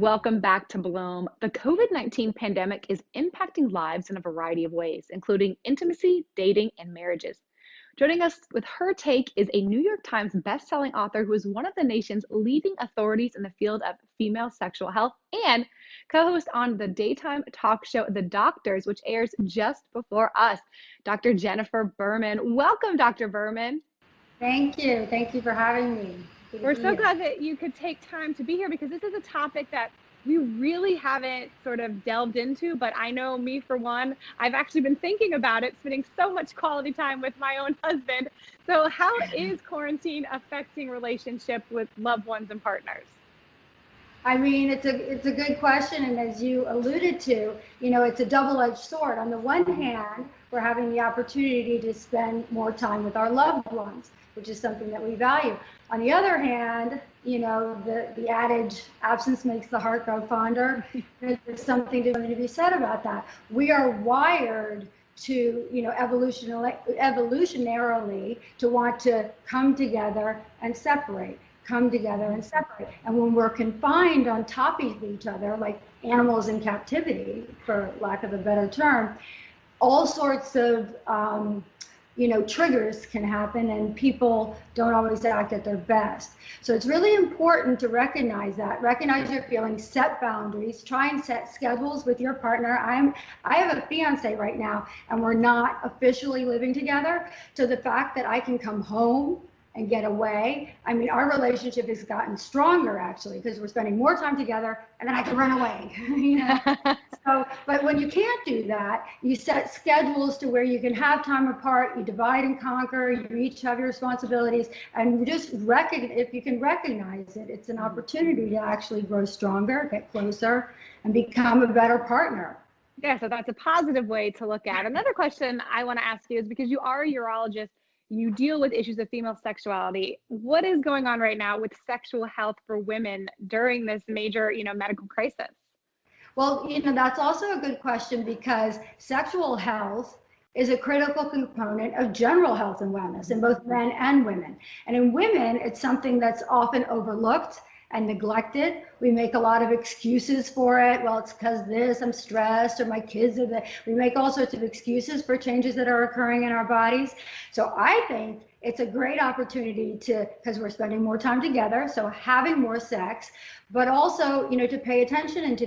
Welcome back to Bloom. The COVID-19 pandemic is impacting lives in a variety of ways, including intimacy, dating, and marriages. Joining us with her take is a New York Times best-selling author who is one of the nation's leading authorities in the field of female sexual health and co-host on the daytime talk show The Doctors, which airs just before us, Dr. Jennifer Berman. Welcome, Dr. Berman. Thank you. Thank you for having me. We're so glad that you could take time to be here because this is a topic that we really haven't sort of delved into, but I know me for one, I've actually been thinking about it, spending so much quality time with my own husband. So how is quarantine affecting relationship with loved ones and partners? I mean, it's a good question, and as you alluded to, it's a double-edged sword. On the one hand, we're having the opportunity to spend more time with our loved ones, which is something that we value. On the other hand, the adage, absence makes the heart grow fonder. There's something to be said about that. We are wired to, evolutionarily to want to come together and separate. And when we're confined on top of each other, like animals in captivity, for lack of a better term, all sorts of triggers can happen, and people don't always act at their best. So it's really important to recognize your feelings, set boundaries, try and set schedules with your partner. I have a fiance right now, and we're not officially living together. So the fact that I can come home and get away, I mean, our relationship has gotten stronger actually, because we're spending more time together, and then I can run away. So, but when you can't do that, you set schedules to where you can have time apart, you divide and conquer, you each have your responsibilities, and just if you can recognize it, it's an opportunity to actually grow stronger, get closer, and become a better partner. Yeah, so that's a positive way to look at it. Another question I want to ask you is, because you are a urologist, you deal with issues of female sexuality. What is going on right now with sexual health for women during this major, medical crisis? Well, that's also a good question, because sexual health is a critical component of general health and wellness in both men and women. And in women, it's something that's often overlooked and neglected. We make a lot of excuses for it. Well, it's because this, I'm stressed, or my kids are that. We make all sorts of excuses for changes that are occurring in our bodies. So I think it's a great opportunity because we're spending more time together, so having more sex, but also, to pay attention to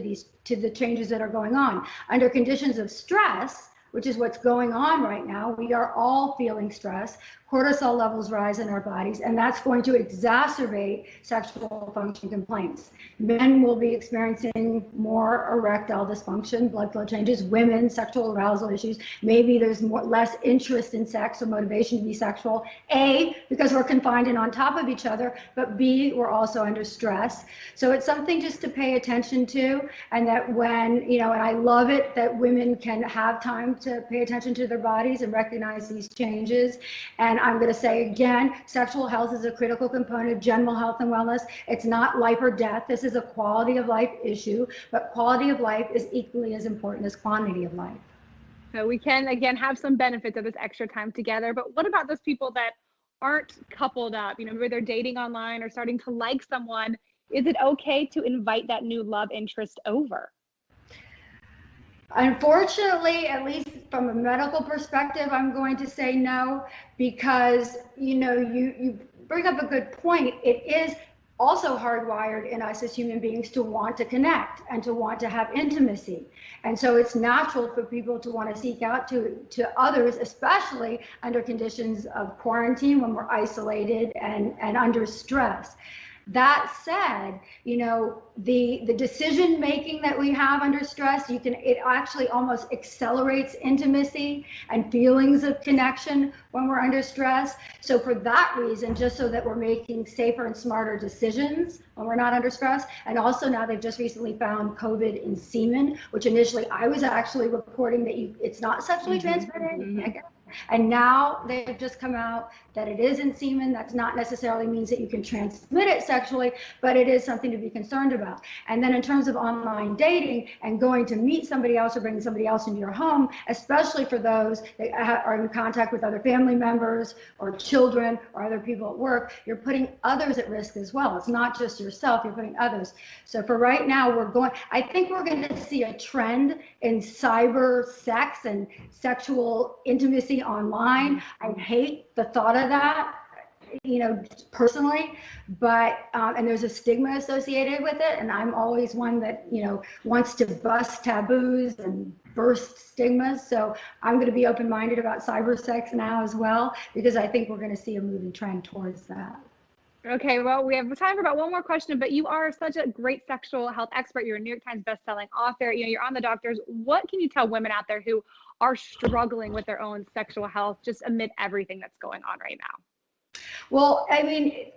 the changes that are going on. Under conditions of stress, which is what's going on right now, we are all feeling stress. Cortisol levels rise in our bodies, and that's going to exacerbate sexual function complaints. Men will be experiencing more erectile dysfunction, blood flow changes. Women, sexual arousal issues. Maybe there's less interest in sex or motivation to be sexual. A, because we're confined and on top of each other, but B, we're also under stress. So it's something just to pay attention to, and that when, and I love it that women can have time to pay attention to their bodies and recognize these changes. And I'm going to say again, sexual health is a critical component of general health and wellness. It's not life or death. This is a quality of life issue, but quality of life is equally as important as quantity of life. So we can, again, have some benefits of this extra time together, but what about those people that aren't coupled up, maybe they're dating online or starting to like someone? Is it okay to invite that new love interest over? Unfortunately, at least from a medical perspective, I'm going to say no, because you bring up a good point. It is also hardwired in us as human beings to want to connect and to want to have intimacy. And so it's natural for people to want to seek out to others, especially under conditions of quarantine, when we're isolated and under stress. That said, the decision making that we have under stress, it actually almost accelerates intimacy and feelings of connection when we're under stress. So for that reason, just so that we're making safer and smarter decisions when we're not under stress. And also now they've just recently found COVID in semen, which initially I was actually reporting that it's not sexually transmitted. And now they've just come out that it is in semen. That's not necessarily means that you can transmit it sexually, but it is something to be concerned about. And then in terms of online dating and going to meet somebody else or bringing somebody else into your home, especially for those that are in contact with other family members or children or other people at work, you're putting others at risk as well. It's not just yourself, you're putting others. So for right now, I think we're going to see a trend in cyber sex and sexual intimacy online. I hate the thought of that, personally, but and there's a stigma associated with it, and I'm always one that wants to bust taboos and burst stigmas. So I'm going to be open-minded about cyber sex now as well, because I think we're going to see a moving trend towards that. Okay, well, we have time for about one more question, but you are such a great sexual health expert. You're a New York Times bestselling author. You're on the doctors. What can you tell women out there who are struggling with their own sexual health just amid everything that's going on right now? Well, I mean,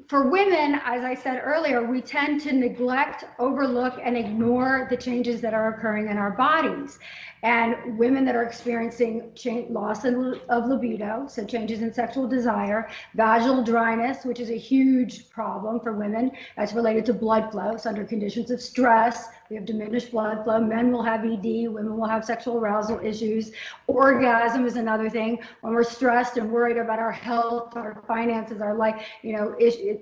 for women, as I said earlier, we tend to neglect, overlook, and ignore the changes that are occurring in our bodies. And women that are experiencing loss of libido, so changes in sexual desire, vaginal dryness, which is a huge problem for women, that's related to blood flow. So under conditions of stress, we have diminished blood flow. Men will have ED, women will have sexual arousal issues. Orgasm is another thing. When we're stressed and worried about our health, our finances, our life,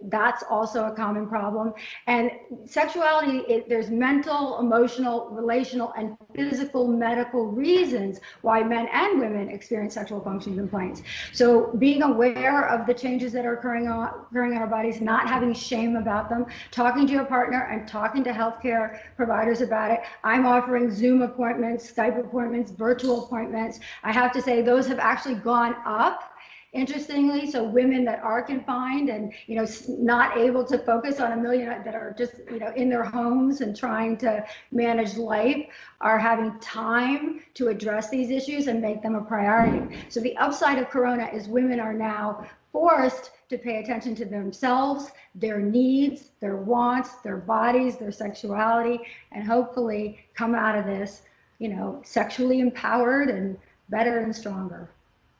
that's also a common problem. And sexuality, there's mental, emotional, relational, and physical, medical reasons why men and women experience sexual function complaints. So being aware of the changes that are occurring in our bodies, not having shame about them, talking to your partner and talking to healthcare providers about it. I'm offering Zoom appointments, Skype appointments, virtual appointments. I have to say those have actually gone up, interestingly. So women that are confined and not able to focus on a million, that are just in their homes and trying to manage life, are having time to address these issues and make them a priority. So the upside of Corona is women are now forced to pay attention to themselves, their needs, their wants, their bodies, their sexuality, and hopefully come out of this, sexually empowered and better and stronger.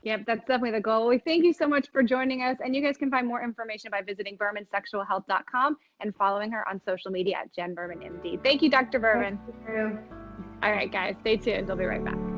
Yep, that's definitely the goal. We thank you so much for joining us. And you guys can find more information by visiting bermansexualhealth.com and following her on social media at Jen Berman, MD. Thank you, Dr. Berman. Thank you. All right, guys, stay tuned. We'll be right back.